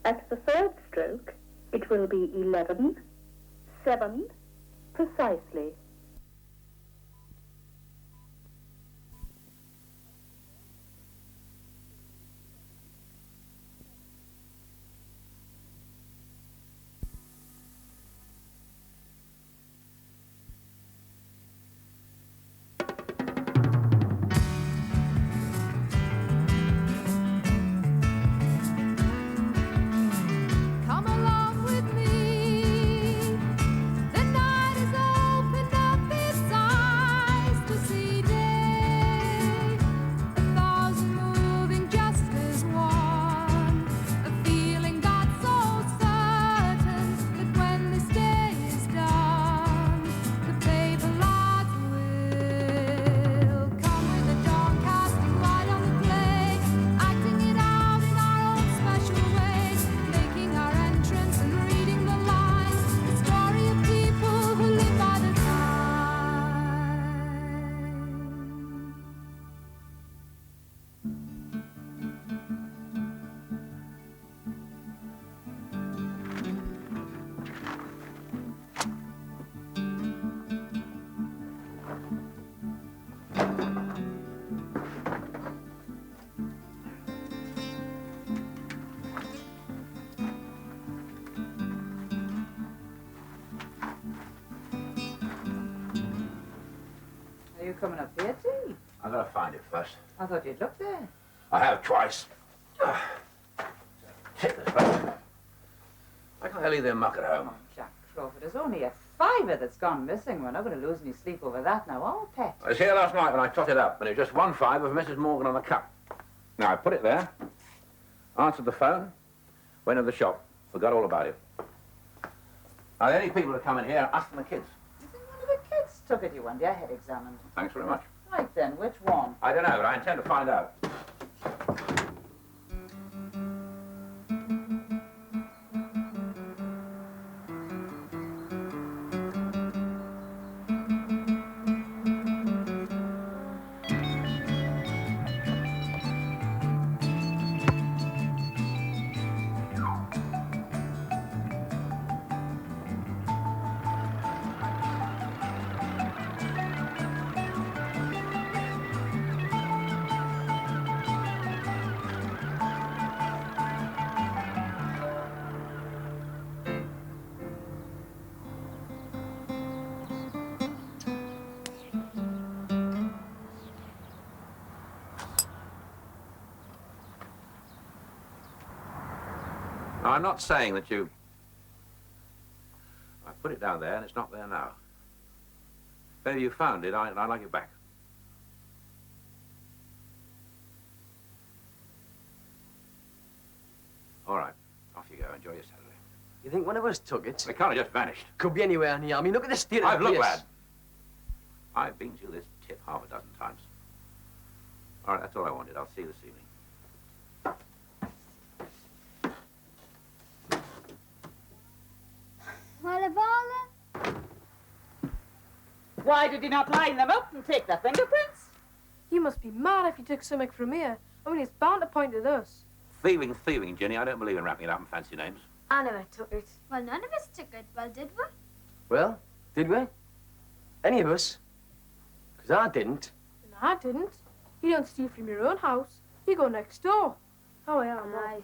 At the third stroke, it will be 11, 7, precisely. Are you coming up here, T? I've got to find it first. I thought you'd look there. I have twice. Check this place. Why can't I leave their muck at home? Oh, Jack Crawford, there's only a fiver that's gone missing. We're not going to lose any sleep over that now, are we, Pet? I was here last night when I totted up, and it was just 1 fiver for Mrs. Morgan on the cup. Now, I put it there, answered the phone, went to the shop, forgot all about it. Now, the only people that come in here are us and the kids. You think one of the kids took it? You want your head examined? Thanks very much. Right then, which one? I don't know, but I intend to find out. Now, I'm not saying that you... I put it down there and it's not there now. If ever you found it, I'd like it back. All right, off you go. Enjoy your Saturday. You think one of us took it? They can't have just vanished. Could be anywhere near. I mean, look at the state of I've the looked, place. lad. I've been through this tip half a dozen times. All right, that's all I wanted. I'll see you this evening. Well, of all Why did he not line them up and take the fingerprints? You must be mad if you took something from here. I mean, it's bound to point at us. Thieving, Jenny. I don't believe in wrapping it up in fancy names. I never took it. Well, none of us took it. Well, did we? Well, did we? Any of us? Because I didn't. And I didn't. You don't steal from your own house. You go next door. Oh, yeah, I'm Aye.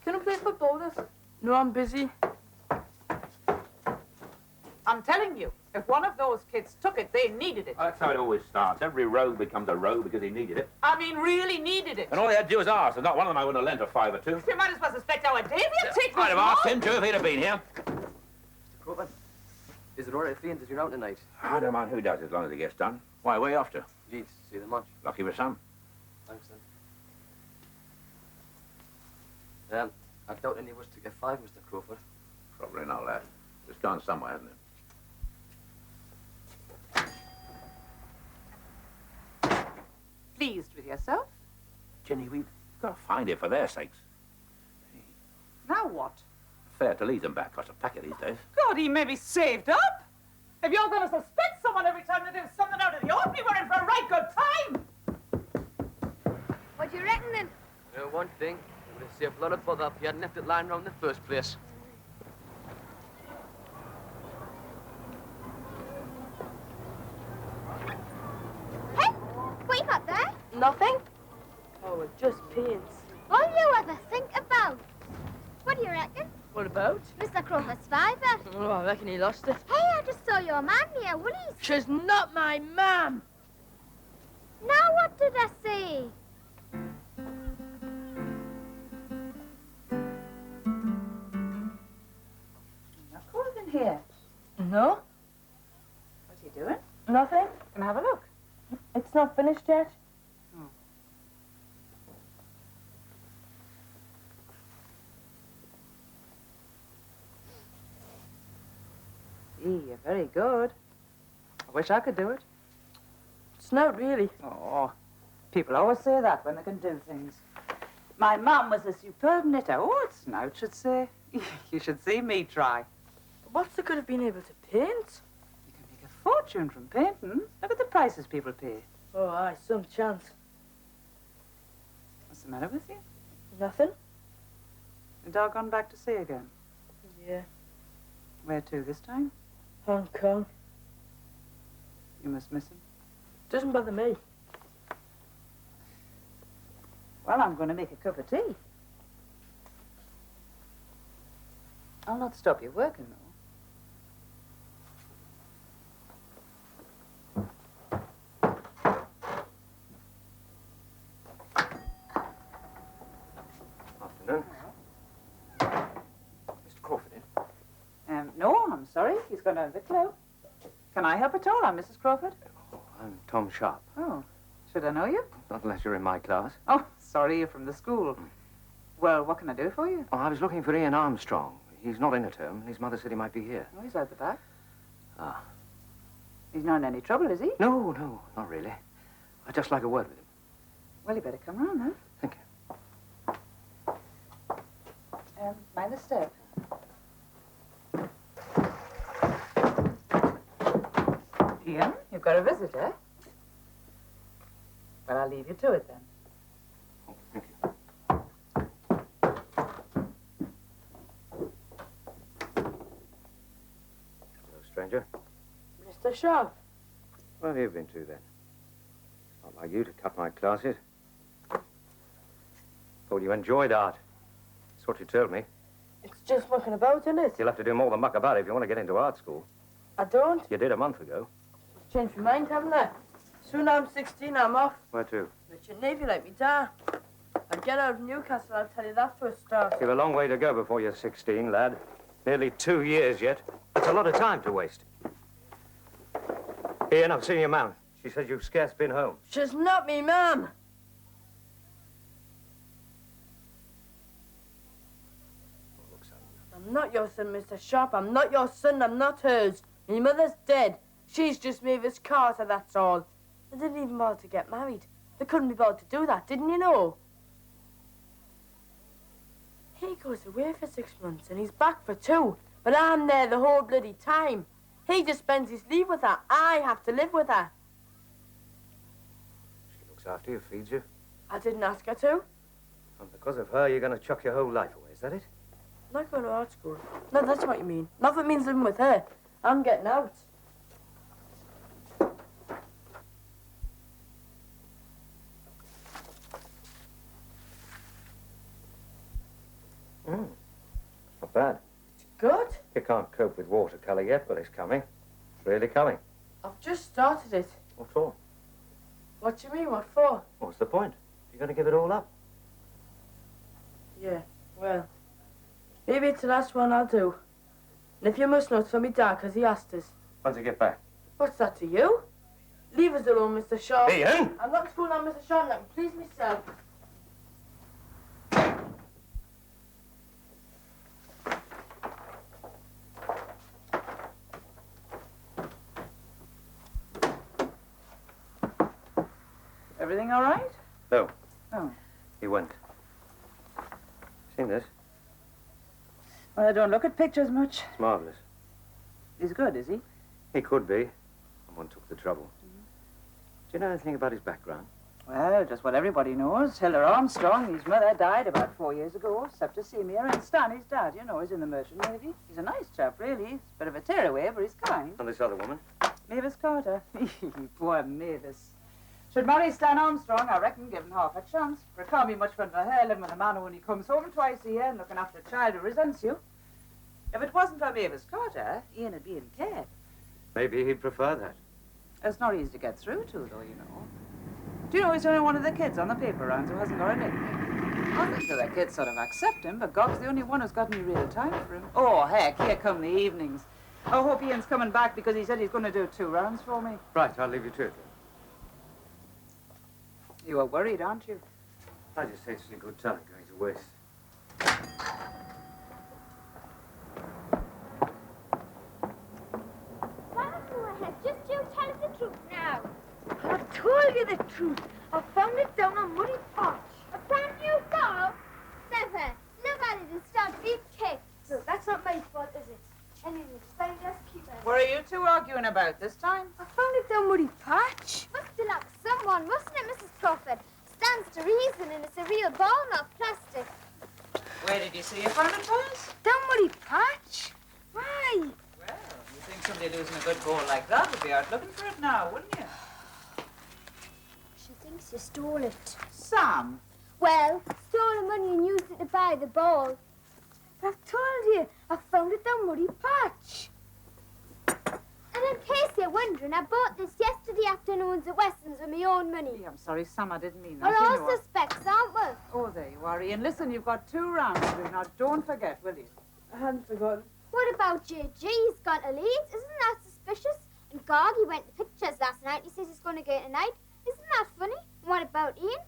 Can I play football with us? No, I'm busy. I'm telling you, if one of those kids took it, they needed it. Well, that's how it always starts. Every rogue becomes a rogue because he needed it. I mean, really needed it. And all they had to do was ask, and not one of them I wouldn't have lent a fiver to. You might as well suspect our Davy and take I'd this have asked all. him to if he'd have been here. Mr. Crawford, is it all right if Ian does you out tonight? I don't mind who does as long as it gets done. Why, where are you off to? Jeez, see them much. Lucky for some. Thanks, then. I doubt any of us took your 5, Mr. Crawford. Probably not, lad. It's gone somewhere, hasn't it? Pleased with yourself? Jenny, we've got to find it for their sakes. Now what? Fair to leave them back. Costs a packet these days. God, he may be saved up. If you're going to suspect someone every time they do something out of the ordinary, we're in for a right good time. What do you reckon, then? You know one thing, it Would have saved a lot of bother if you hadn't left it lying around in the first place. Hey, what you got there? Nothing? Oh, it just paints. All you ever think about. What do you reckon? What about? Mr. Crawford's fiver. Oh, I reckon he lost it. Hey, I just saw your man near Woolies. She's not my mum. Now what did I say? Not cold in here. No, What's he doing? nothing. Can I have a look? It's not finished yet. Gee, you're very good. I wish I could do it. It's not really. Oh, people always say that when they can do things. My mum was a superb knitter. Oh, it's snout should say. You should see me try. What's the good of being able to paint? You can make a fortune from painting. Look at the prices people pay. Oh, aye, some chance. What's the matter with you? Nothing? The dog gone back to sea again? Yeah. Where to this time? Hong Kong. You must miss him. Doesn't bother me. Well, I'm going to make a cup of tea. I'll not stop you working, though. Afternoon. Mr. Crawford in? No, I'm sorry. He's gone out of the club. Can I help at all? I'm Mrs. Crawford. Oh, I'm Tom Sharp. Oh, should I know you? Not unless you're in my class. Oh, sorry, you're from the school. Well, what can I do for you? Oh, I was looking for Ian Armstrong. He's not in a term, and his mother said he might be here. Oh, he's out the back. Ah. He's not in any trouble, is he? No, not really. I'd just like a word with him. Well, you better come round, huh? Thank you. Mind the step. Ian, you've got a visitor. Well, I'll leave you to it then. Oh, thank you. Hello, stranger. Mr. Sharp. Where have you been to, then? Not like you to cut my classes. Thought you enjoyed art. That's what you told me. It's just mucking about, isn't it? You'll have to do more than muck about it if you want to get into art school. I don't. You did a month ago. Changed my mind, haven't I? Soon I'm 16, I'm off. Where to? Richard Navy like me, da. I'll get out of Newcastle, I'll tell you that for a start. You've a long way to go before you're 16, lad. Nearly 2 years yet. That's a lot of time to waste. Ian, I've seen your mum. She says you've scarce been home. She's not me, ma'am. Look, son. I'm not your son, Mr. Sharp. I'm not your son, I'm not hers. My mother's dead. She's just Mavis Carter, that's all. They didn't even bother to get married. They couldn't be bothered to do that, didn't you know? He goes away for 6 months and he's back for 2. But I'm there the whole bloody time. He just spends his leave with her. I have to live with her. She looks after you, feeds you. I didn't ask her to. And because of her, you're going to chuck your whole life away. Is that it? I'm not going to art school. No, that's what you mean. Nothing means living with her. I'm getting out. Not bad. Good. You can't cope with watercolour yet, but it's coming. It's really coming. I've just started it. What for? What do you mean, what for? What's the point? You're going to give it all up. Yeah, well, maybe it's the last one I'll do. And if you must know, it's for me dad, 'cause he asked us. When's it get back? What's that to you? Leave us alone, Mr. Shaw. Ian! I'm not schooling on Mr. Shaw, let me please myself. Everything all right? No. Oh. He went. Seen this? Well, I don't look at pictures much. It's marvellous. He's good, is he? He could be. Someone took the trouble. Do you know anything about his background? Well, just what everybody knows. Hilda Armstrong, his mother, died about 4 years ago. Septicemia. And Stan, his dad, you know, he's in the Merchant Navy. He's a nice chap, really. He's a bit of a tearaway, but he's kind. And this other woman? Mavis Carter. Poor Mavis. Should marry Stan Armstrong, I reckon, given half a chance. For it can't be much fun for her living with a man who only comes home twice a year and looking after a child who resents you. If it wasn't for Mavis Carter, Ian would be in care. Maybe he'd prefer that. It's not easy to get through to, though, you know. Do you know he's only one of the kids on the paper rounds who hasn't got a nickname? I think the kids sort of accept him, but Gog's the only one who's got any real time for him. Oh, heck, here come the evenings. I hope Ian's coming back because he said he's going to do 2 rounds for me. Right, I'll leave you to it then. You are worried, aren't you? I just hate to see good talent going to waste. Just you tell us the truth now. I've told you the truth. I found it down on Muddy Patch. A brand new dog? Never. Look at it and start being kicked. So that's not my fault, is it? Anyway, find us keeper. What are you two arguing about this time? I found it down Muddy Patch. Must have belonged to someone, mustn't it, Mrs. Crawford? Stands to reason, and it's a real ball, not plastic. Where did you see you found it, boys? Down Muddy Patch? Why? Well, you think somebody losing a good goal like that would be out looking for it now, wouldn't you? She thinks you stole it. Sam. Well, stole the money and used it to buy the ball. I've told you. I found it down Muddy Patch. And in case you're wondering, I bought this yesterday afternoons at Weston's with my own money. I'm sorry, Sam, I didn't mean that. We're You all know I- suspects, aren't we? Oh, there you are, Ian. Listen, you've got 2 rounds to do. Now, don't forget, will you? I hadn't forgotten. What about JG? He's got a lead. Isn't that suspicious? And Gog, he went to pictures last night. He says he's going to go tonight. Isn't that funny? And what about Ian?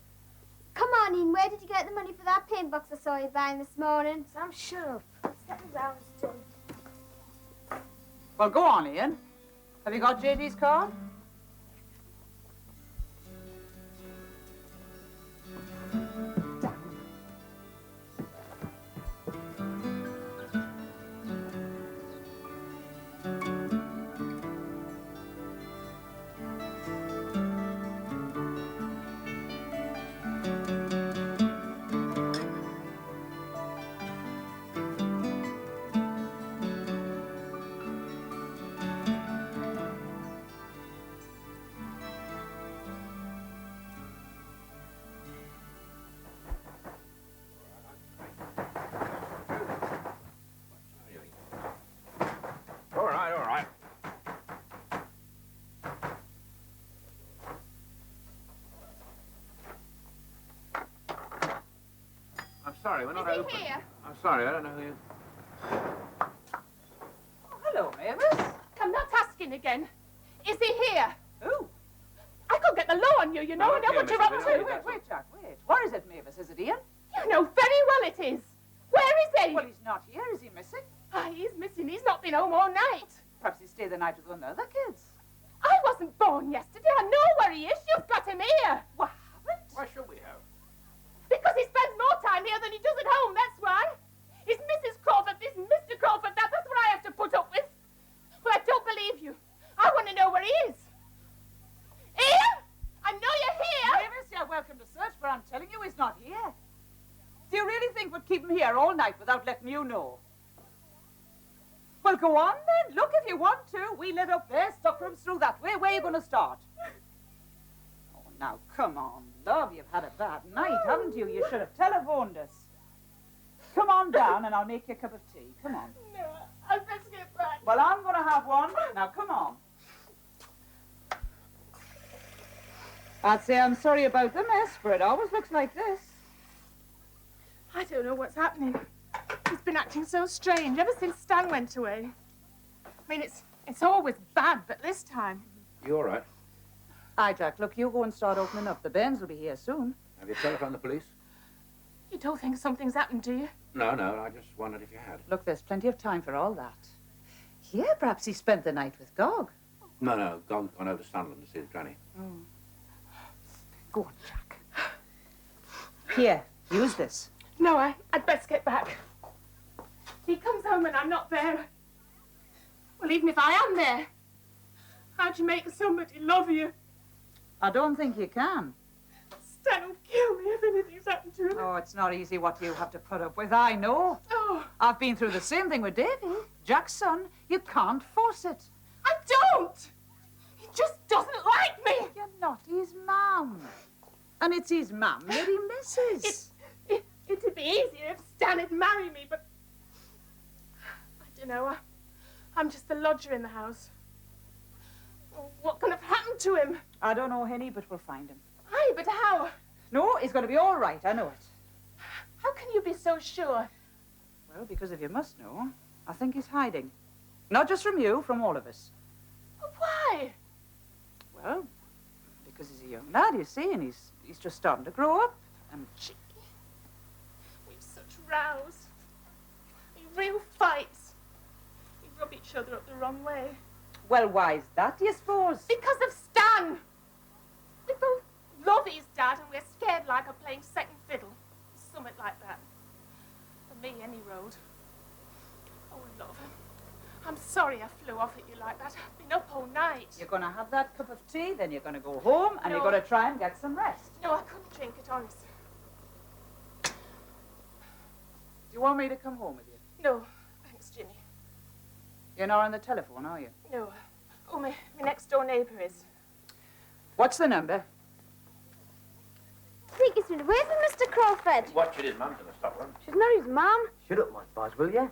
Come on, Ian. Where did you get the money for that paint box I saw you buying this morning? Sam, shut up. It's getting round still. Well, go on, Ian. Have you got JD's card? All right, all right. I'm sorry, we're not Is he open. here? I'm sorry, I don't know who you... Oh, hello, Mavis. I'm not asking again. Is he here? Who? I could get the law on you, you know. No, I know dear what you're Mrs. up Bennett, to. you- Wait, Jack, wait. Where is it, Mavis? Is it Ian? You know very well it is. Where is he? Well, he's not here. Is he missing? Ah, he's missing. He's not been home all night. Perhaps he stayed the night with one of the other kids. I wasn't born yesterday. I know where he is. You've got him here. What happened? Why should we have? Because he spends more time here than he does at home, that's why. It's Mrs. Crawford, this Mr. Crawford, that's what I have to put up with. Well, I don't believe you. I want to know where he is. Ian, I know you're here. Mavis, you're welcome to search, but I'm telling you he's not here. Do you really think we'd keep him here all night without letting you know? Well, go on then. Look if you want to. We lit up there, stock rooms through that way. Where are you going to start? Oh, now, come on, love. You've had a bad night, haven't you? You should have telephoned us. Come on down and I'll make you a cup of tea. Come on. No, I best get back. Well, I'm going to have one. Now, come on. I'd say I'm sorry about the mess, but it always looks like this. I don't know what's happening. He's been acting so strange ever since Stan went away. I mean, it's always bad, but this time. You all right? Aye, Jack, look, you go and start opening up. The Bairns will be here soon. Have you telephoned the police? You don't think something's happened, do you? No, I just wondered if you had. Look, there's plenty of time for all that. Yeah, perhaps he spent the night with Gog. No, Gog's gone over to Sunderland to see his granny. Go on, Jack. Here, use this. No, I'd best get back. He comes home and I'm not there. Well, even if I am there, how'd you make somebody love you? I don't think you can. Stan will kill me if anything's happened to him. Oh, it's not easy what you have to put up with. I know. Oh, I've been through the same thing with Davy. Jack's son. You can't force it. I don't. He just doesn't like me. You're not his mum. And it's his mum that he misses. It'd be easier if Stan had married me, but I don't know. I'm just the lodger in the house. What can have happened to him? I don't know, Henny, but we'll find him. Aye, but how? No, he's going to be all right. I know it. How can you be so sure? Well, because if you must know, I think he's hiding. Not just from you, from all of us. Why? Well, because he's a young lad, you see, and he's just starting to grow up. And Gee, we've such rows. Real fights. We rub each other up the wrong way. well, why is that, do you suppose? Because of Stan. We both love his dad, and we're scared like of playing second fiddle. Something like that. For me, any road. Oh, love. I'm sorry I flew off at you like that. I've been up all night. You're going to have that cup of tea, then you're going to go home, and No. you're going to try and get some rest. No, I couldn't drink it, honest. Do you want me to come home with you? No, thanks, Ginny. You're not on the telephone, are you? No. Oh, my next door neighbour is. What's the number? Take us away from Mr. Crawford. Watching his mum's in the stockroom. She's not his mum. Shut up, Mike Bars, will you?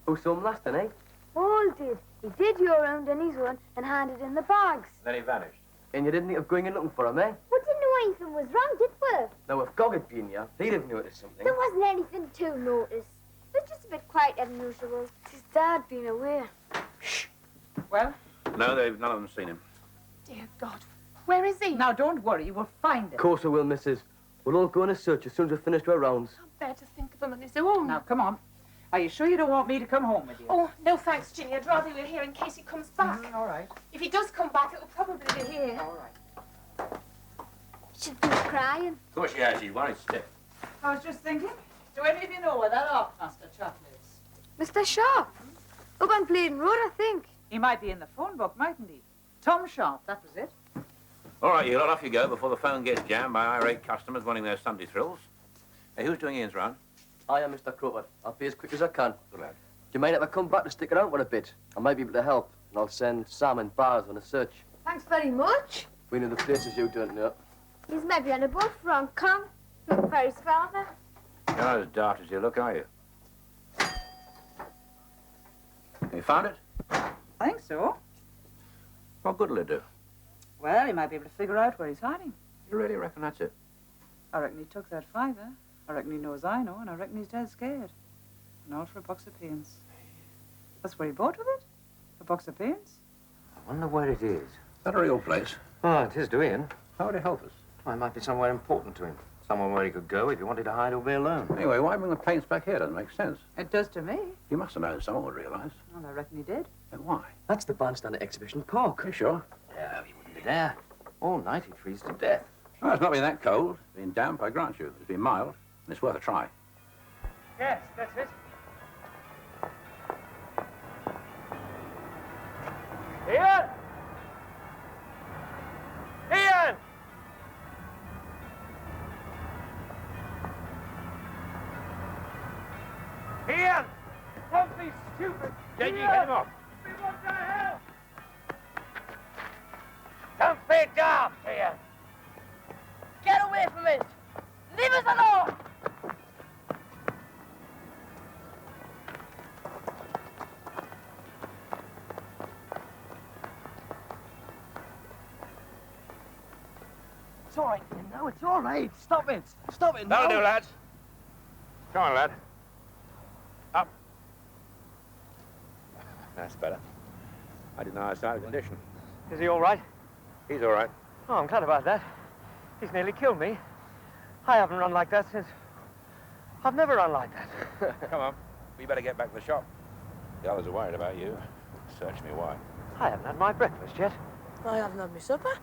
Who saw him last night, eh? All did. He did your round on his one and handed in the bags. Then he vanished. And you didn't think of going and looking for him, eh? We didn't know anything was wrong, did we? Now, if Gog had been here, he'd have noticed something. There wasn't anything to notice. It was just a bit quieter than usual. His dad been away. Well, No, none of them seen him. Dear God, where is he? now don't worry, we'll find Of him. course I will, missus. We'll all go on a search as soon as we've finished our rounds. Can't bear to think of him on his own. Now, come on. Are you sure you don't want me to come home with you? Oh, no thanks, Ginny. I'd rather you were here in case he comes back. All right. If he does come back, it'll probably be here. All right. She's been crying. Of course she has. She's worried stiff. I was just thinking, do any of you know where that art master chap lives? Mr. Sharp. Up on Bladen Road, I think. He might be in the phone book, mightn't he? Tom Sharp, that was it. All right, you lot, off you go before the phone gets jammed by irate customers wanting their Sunday thrills. Hey, who's doing Ian's round? I am Mr. Crawford. I'll be as quick as I can. Good lad. Do you mind if I come back to stick around for a bit? I might be able to help, and I'll send Sam and Bars on a search. Thanks very much. We know the places you don't know. He's maybe on a boat for Hong Kong. Looking for his father. You're not as daft as you look, are you? You found it? I think so. What good will it do? Well, he might be able to figure out where he's hiding. You really reckon that's it? I reckon he took that fiver. I reckon he knows I know, and I reckon he's dead scared. And all for a box of peons. That's what he bought with it? A box of peons? I wonder where it is. Is that a real place? Oh, it is to Ian. How would it help us? Well, it might be somewhere important to him. Somewhere where he could go if he wanted to hide or be alone. Anyway, why bring the paints back here? Doesn't make sense. It does to me. You must have known someone would realise. Well, I reckon he did. And why? That's the bandstand at Exhibition Park. Are you sure? Yeah, he wouldn't be there. All night he'd freeze to death. Oh, it's not been that cold. It's been damp, I grant you. It's been mild, and it's worth a try. Yes, that's it. Ian! Ian! Ian! Don't be stupid! J.G., Ian! get him off. What the hell? Don't be daft, Ian! Get away from it! Leave us alone! It's all right, Ian, now. It's all right. Stop it. Stop it, That'll now. do, lads. Come on, lad. Up. That's better. I didn't know I was out of condition. Is he all right? He's all right. Oh, I'm glad about that. He's nearly killed me. I haven't run like that since... I've never run like that. Come on. We better get back to the shop. The others are worried about you. Search me why. I haven't had my breakfast yet. I haven't had my supper.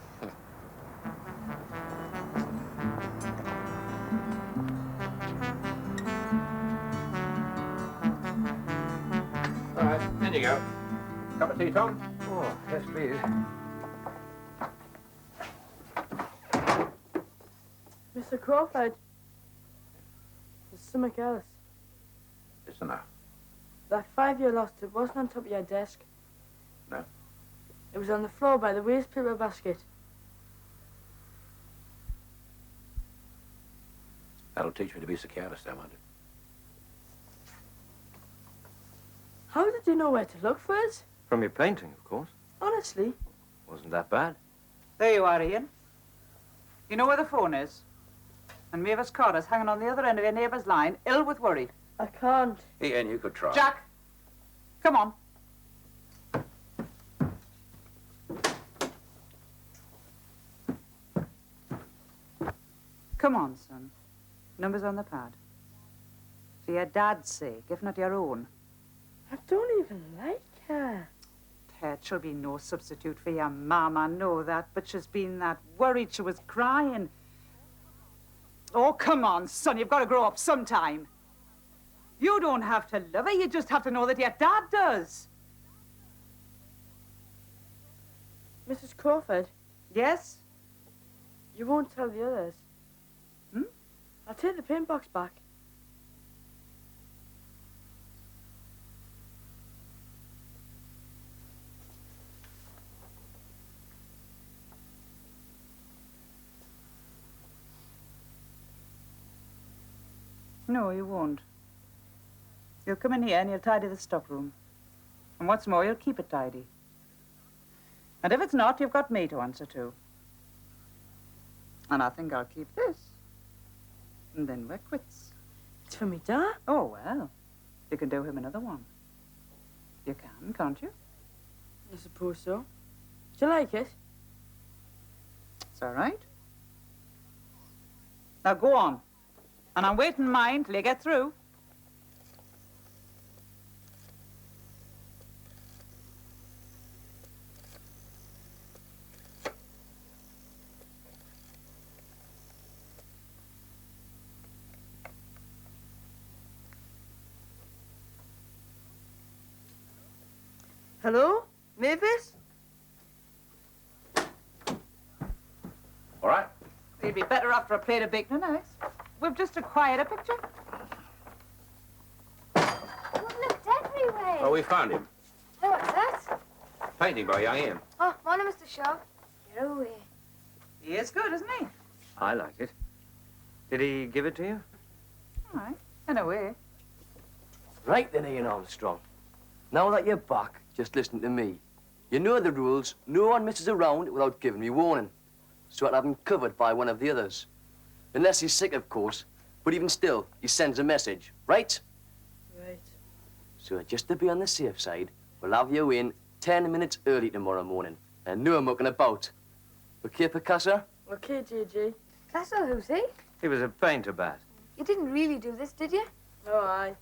All right, in you go. Cup of tea, Tom? Oh, yes, please. Mr. Mr. Crawford. There's something else. Listen now. That 5-year lost, it wasn't on top of your desk. No. It was on the floor by the waste paper basket. That'll teach me to be psychiatrist, I wonder. How did you know where to look for it? From your painting, of course. Honestly? Wasn't that bad. There you are, Ian. You know where the phone is? And Mavis Carter's hanging on the other end of your neighbour's line, ill with worry. I can't. Ian, you could try. Jack, come on. Come on, son. Number's on the pad. For your dad's sake, if not your own. I don't even like her. Ted, she'll be no substitute for your mum, I know that, but she's been that worried she was crying. Oh, come on, son, you've got to grow up sometime. You don't have to love her, you just have to know that your dad does. Mrs. Crawford, Yes? you won't tell the others. Hmm? I'll take the paint box back. No, you won't. You'll come in here and you'll tidy the stockroom. And what's more, you'll keep it tidy. And if it's not, you've got me to answer to. And I think I'll keep this. And then we're quits. It's for me, Dad. Oh, well, you can do him another one. You can, can't you? I suppose so. Do you like it? It's all right. Now go on. And I'm waiting mine till you get through. Hello? Mavis? All right? You'd be better after a plate of bacon, Alex. We've just acquired a picture. We've looked everywhere. Oh, we found him. Oh, what's that? Painting by young Ian. Oh, morning, Mr. Shaw. Get away. He is good, isn't he? I like it. Did he give it to you? All right, in a way. Right then, Ian Armstrong. Now that you're back, just listen to me. You know the rules. No one messes around without giving me warning. So I'll have him covered by one of the others. Unless he's sick, of course. But even still, he sends a message, right? Right. So just to be on the safe side, we'll have you in 10 minutes early tomorrow morning. And no mucking about. Okay, Picasso? Okay, JJ. Castle, who's he? He was a painter bat. You didn't really do this, did you? Oh, aye.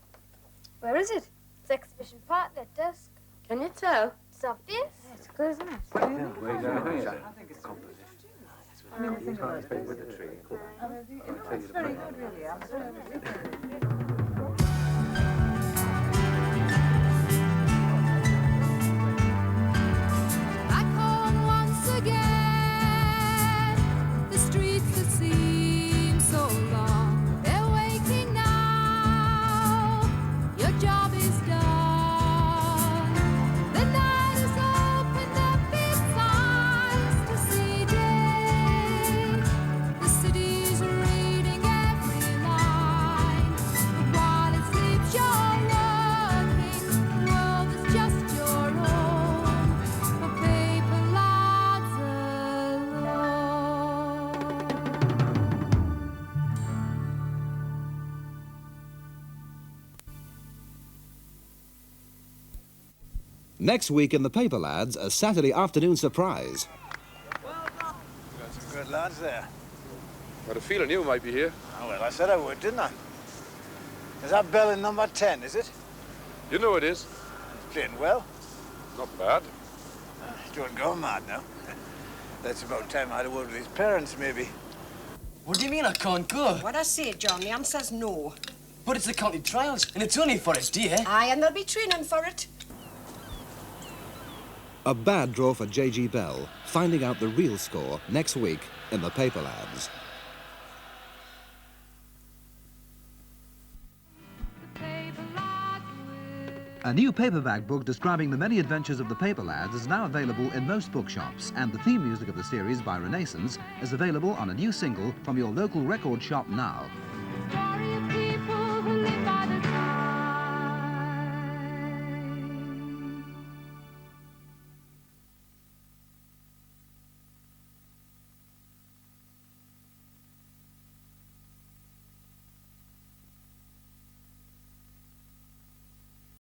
Where is it? It's exhibition park at dusk. Can you tell? It's obvious. It's good, isn't it? What do you think? Where are you going to think? I think it's composition. I mean, I think about it. With the tree. It's very good, really. I'm sorry. Back home once again, the streets that seem so long, they're waking now. Your job is done. The night has opened up its eyes to see day. The city's reading every line, but while it sleeps, you're working. The world is just your own. For paper lads alone. Next week in the Paper Lads, a Saturday afternoon surprise. Got some good lads there. Got a feeling you might be here. Oh, well, I said I would, didn't I? Is that Bell in number 10, is it? You know it is. Playing well. Not bad. Don't go mad now. That's about time I had a word with his parents, maybe. What do you mean I can't go? What I say, John, the answer's no. But it's the county trials, and it's only for us, dear. Aye, and there'll be training for it. A bad draw for J.G. Bell, finding out the real score next week in the Paper Lads. A new paperback book describing the many adventures of the Paper Lads is now available in most bookshops, and the theme music of the series by Renaissance is available on a new single from your local record shop now.